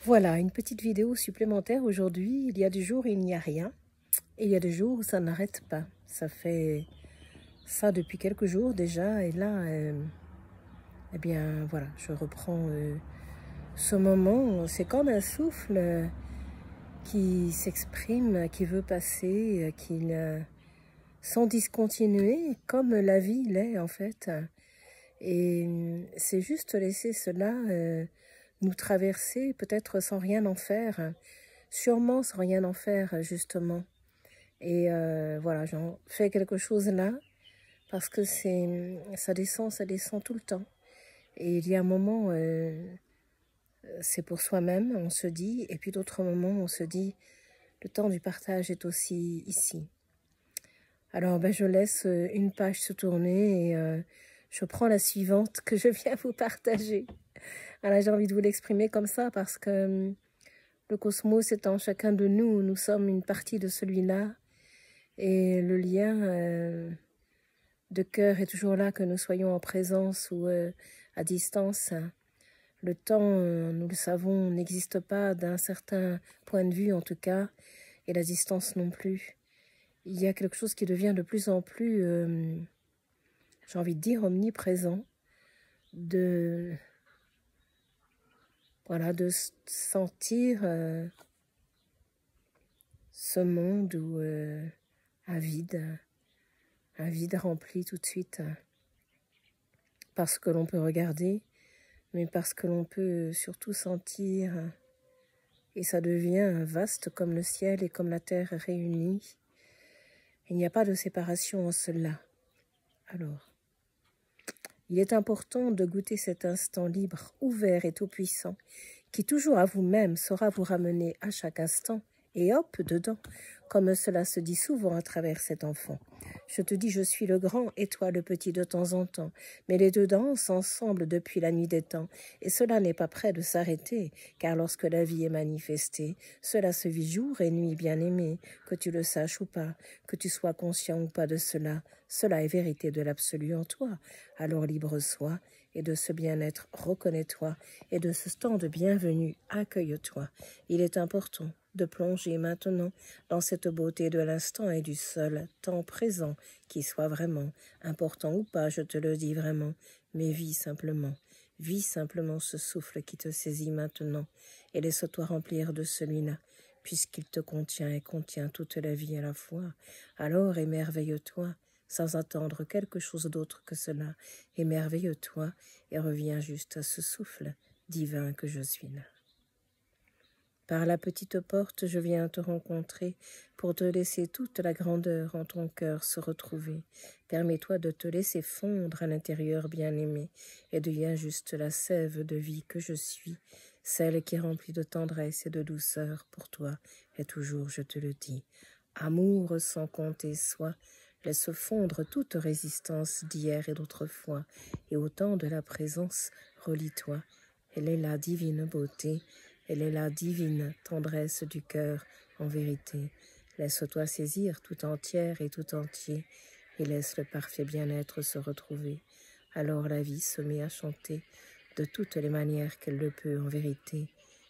Voilà, une petite vidéo supplémentaire aujourd'hui. Il y a des jours où il n'y a rien. Et il y a des jours où ça n'arrête pas. Ça fait ça depuis quelques jours déjà. Et là, eh bien, voilà, je reprends ce moment. C'est comme un souffle qui s'exprime, qui veut passer, sans discontinuer, comme la vie l'est en fait. Et c'est juste laisser cela nous traverser, peut-être sans rien en faire. Sûrement sans rien en faire, justement. Et voilà, j'en fais quelque chose là, parce que ça descend tout le temps. Et il y a un moment, c'est pour soi-même, on se dit, et puis d'autres moments, on se dit, le temps du partage est aussi ici. Alors, ben, je laisse une page se tourner et je prends la suivante que je viens vous partager. Alors, j'ai envie de vous l'exprimer comme ça, parce que le cosmos étant chacun de nous, nous sommes une partie de celui-là. Et le lien de cœur est toujours là, que nous soyons en présence ou à distance. Le temps, nous le savons, n'existe pas d'un certain point de vue en tout cas, et la distance non plus. Il y a quelque chose qui devient de plus en plus, j'ai envie de dire, omniprésent, de sentir ce monde où un vide rempli tout de suite, parce que l'on peut regarder, mais parce que l'on peut surtout sentir, et ça devient vaste comme le ciel et comme la terre réunis. Il n'y a pas de séparation en cela. Alors, il est important de goûter cet instant libre, ouvert et tout-puissant, qui toujours à vous-même saura vous ramener à chaque instant, et hop, dedans, comme cela se dit souvent à travers cet enfant. Je te dis, je suis le grand et toi le petit de temps en temps, mais les deux dansent ensemble depuis la nuit des temps, et cela n'est pas près de s'arrêter, car lorsque la vie est manifestée, cela se vit jour et nuit, bien-aimé, que tu le saches ou pas, que tu sois conscient ou pas de cela, cela est vérité de l'absolu en toi. Alors libre sois, et de ce bien-être reconnais-toi, et de ce temps de bienvenue accueille-toi. Il est important de plonger maintenant dans cette beauté de l'instant et du seul temps présent qui soit vraiment, important ou pas, je te le dis vraiment, mais vis simplement ce souffle qui te saisit maintenant et laisse-toi remplir de celui-là, puisqu'il te contient et contient toute la vie à la fois. Alors émerveille-toi, sans attendre quelque chose d'autre que cela, émerveille-toi et reviens juste à ce souffle divin que je suis là. Par la petite porte, je viens te rencontrer pour te laisser toute la grandeur en ton cœur se retrouver. Permets-toi de te laisser fondre à l'intérieur bien-aimé et deviens juste la sève de vie que je suis, celle qui est remplie de tendresse et de douceur pour toi, et toujours, je te le dis, amour sans compter soi, laisse fondre toute résistance d'hier et d'autrefois, et au temps de la présence, relie-toi. Elle est la divine beauté, elle est la divine tendresse du cœur, en vérité. Laisse-toi saisir tout entière et tout entier, et laisse le parfait bien-être se retrouver. Alors la vie se met à chanter de toutes les manières qu'elle le peut en vérité,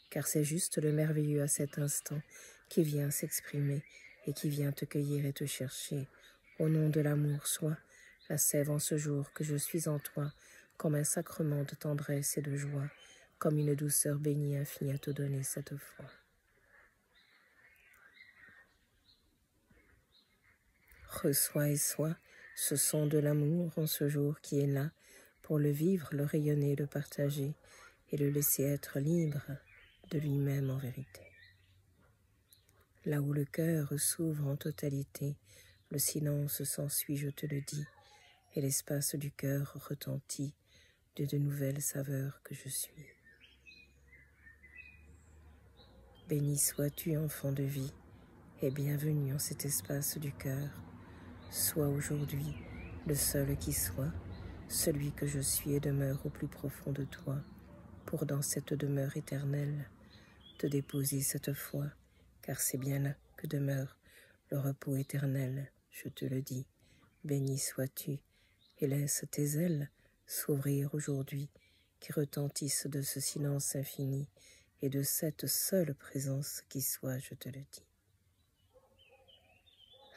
car c'est juste le merveilleux à cet instant qui vient s'exprimer et qui vient te cueillir et te chercher. Au nom de l'amour, sois la sève en ce jour que je suis en toi, comme un sacrement de tendresse et de joie, comme une douceur bénie infinie à te donner cette fois. Reçois et sois ce son de l'amour en ce jour qui est là, pour le vivre, le rayonner, le partager, et le laisser être libre de lui-même en vérité. Là où le cœur s'ouvre en totalité, le silence s'ensuit, je te le dis, et l'espace du cœur retentit de nouvelles saveurs que je suis. Béni sois-tu, enfant de vie, et bienvenue en cet espace du cœur. Sois aujourd'hui le seul qui soit, celui que je suis et demeure au plus profond de toi, pour dans cette demeure éternelle te déposer cette foi, car c'est bien là que demeure le repos éternel, je te le dis. Béni sois-tu, et laisse tes ailes s'ouvrir aujourd'hui, qui retentissent de ce silence infini, et de cette seule présence qui soit, je te le dis.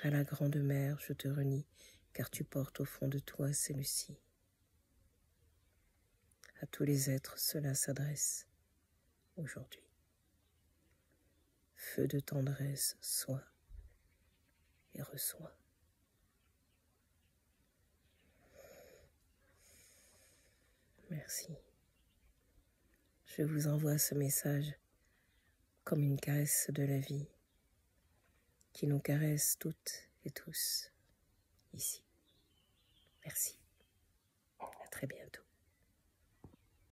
À la grande mère, je te renie, car tu portes au fond de toi celui-ci. À tous les êtres, cela s'adresse aujourd'hui. Feu de tendresse, sois et reçois. Merci. Je vous envoie ce message comme une caresse de la vie qui nous caresse toutes et tous ici. Merci. À très bientôt.